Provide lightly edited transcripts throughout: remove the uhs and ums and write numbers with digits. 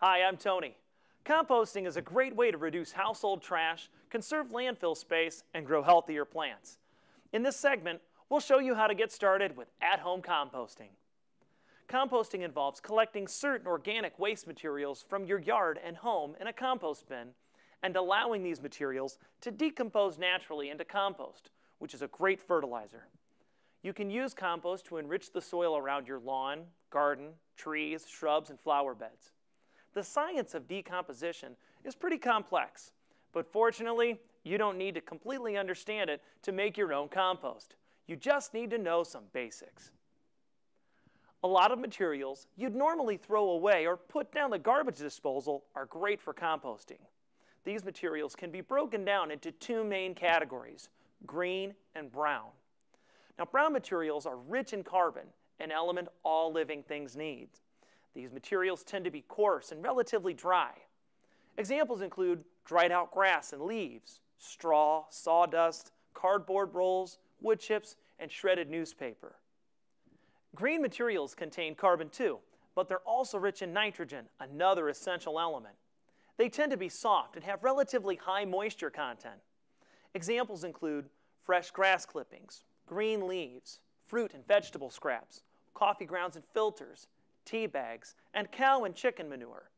Hi, I'm Tony. Composting is a great way to reduce household trash, conserve landfill space, and grow healthier plants. In this segment, we'll show you how to get started with at-home composting. Composting involves collecting certain organic waste materials from your yard and home in a compost bin and allowing these materials to decompose naturally into compost, which is a great fertilizer. You can use compost to enrich the soil around your lawn, garden, trees, shrubs, and flower beds. The science of decomposition is pretty complex, but fortunately, you don't need to completely understand it to make your own compost. You just need to know some basics. A lot of materials you'd normally throw away or put down the garbage disposal are great for composting. These materials can be broken down into two main categories, green and brown. Now, brown materials are rich in carbon, an element all living things need. These materials tend to be coarse and relatively dry. Examples include dried out grass and leaves, straw, sawdust, cardboard rolls, wood chips, and shredded newspaper. Green materials contain carbon too, but they're also rich in nitrogen, another essential element. They tend to be soft and have relatively high moisture content. Examples include fresh grass clippings, green leaves, fruit and vegetable scraps, coffee grounds and filters, tea bags, and cow and chicken manure.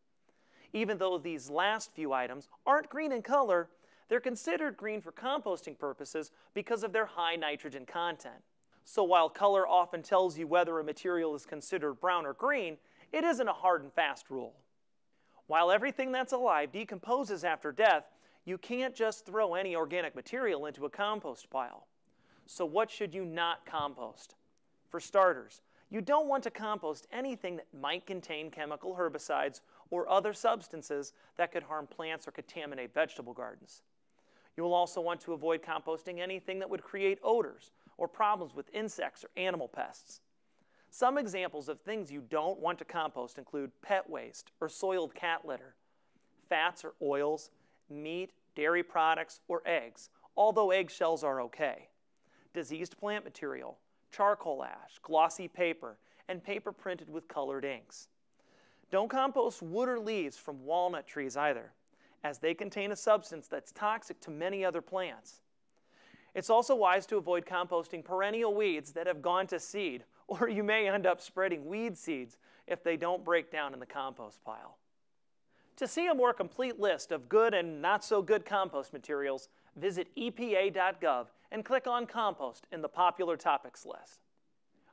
Even though these last few items aren't green in color, they're considered green for composting purposes because of their high nitrogen content. So while color often tells you whether a material is considered brown or green, it isn't a hard and fast rule. While everything that's alive decomposes after death, you can't just throw any organic material into a compost pile. So what should you not compost? For starters, you don't want to compost anything that might contain chemical herbicides or other substances that could harm plants or contaminate vegetable gardens. You will also want to avoid composting anything that would create odors or problems with insects or animal pests. Some examples of things you don't want to compost include pet waste or soiled cat litter, fats or oils, meat, dairy products, or eggs, although eggshells are okay, diseased plant material, charcoal ash, glossy paper, and paper printed with colored inks. Don't compost wood or leaves from walnut trees either, as they contain a substance that's toxic to many other plants. It's also wise to avoid composting perennial weeds that have gone to seed, or you may end up spreading weed seeds if they don't break down in the compost pile. To see a more complete list of good and not so good compost materials, visit EPA.gov and click on Compost in the Popular Topics list.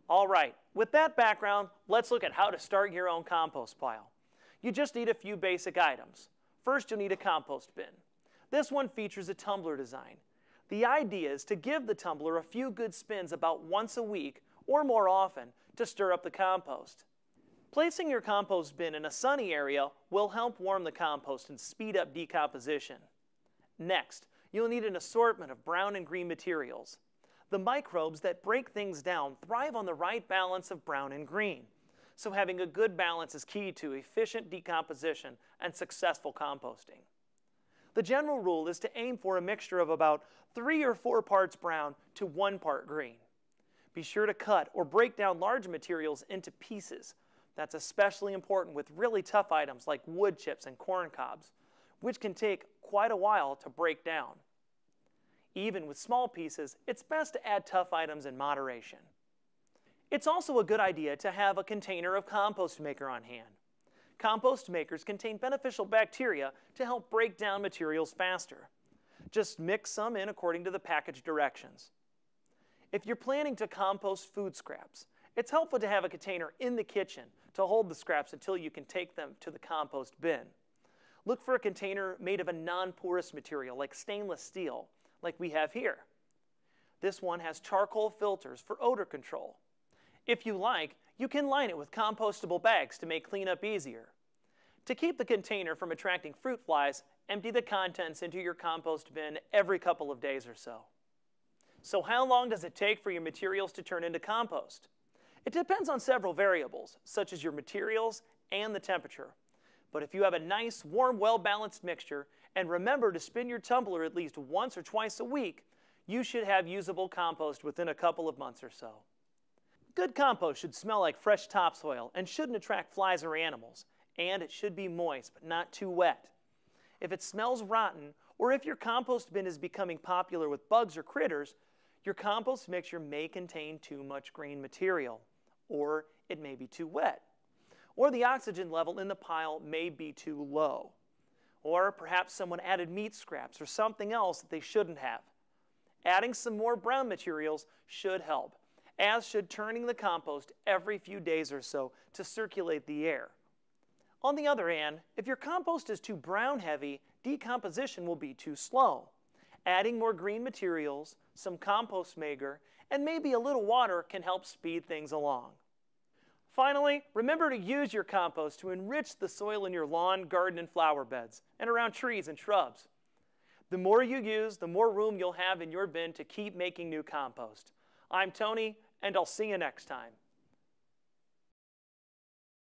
All right, with that background, let's look at how to start your own compost pile. You just need a few basic items. First, you'll need a compost bin. This one features a tumbler design. The idea is to give the tumbler a few good spins about once a week or more often to stir up the compost. Placing your compost bin in a sunny area will help warm the compost and speed up decomposition. Next, you'll need an assortment of brown and green materials. The microbes that break things down thrive on the right balance of brown and green, so having a good balance is key to efficient decomposition and successful composting. The general rule is to aim for a mixture of about 3 or 4 parts brown to 1 part green. Be sure to cut or break down large materials into pieces. That's especially important with really tough items like wood chips and corn cobs, which can take quite a while to break down. Even with small pieces, it's best to add tough items in moderation. It's also a good idea to have a container of compost maker on hand. Compost makers contain beneficial bacteria to help break down materials faster. Just mix some in according to the package directions. If you're planning to compost food scraps, it's helpful to have a container in the kitchen to hold the scraps until you can take them to the compost bin. Look for a container made of a non-porous material like stainless steel, like we have here. This one has charcoal filters for odor control. If you like, you can line it with compostable bags to make cleanup easier. To keep the container from attracting fruit flies, empty the contents into your compost bin every couple of days or so. So how long does it take for your materials to turn into compost? It depends on several variables, such as your materials and the temperature. But if you have a nice, warm, well-balanced mixture, and remember to spin your tumbler at least once or twice a week, you should have usable compost within a couple of months or so. Good compost should smell like fresh topsoil and shouldn't attract flies or animals. and it should be moist but not too wet. If it smells rotten, or if your compost bin is becoming popular with bugs or critters, your compost mixture may contain too much green material, or it may be too wet, or the oxygen level in the pile may be too low, or perhaps someone added meat scraps or something else that they shouldn't have. Adding some more brown materials should help, as should turning the compost every few days or so to circulate the air. On the other hand, if your compost is too brown heavy, decomposition will be too slow. Adding more green materials, some compost maker, and maybe a little water can help speed things along. Finally, remember to use your compost to enrich the soil in your lawn, garden, and flower beds, and around trees and shrubs. The more you use, the more room you'll have in your bin to keep making new compost. I'm Tony, and I'll see you next time.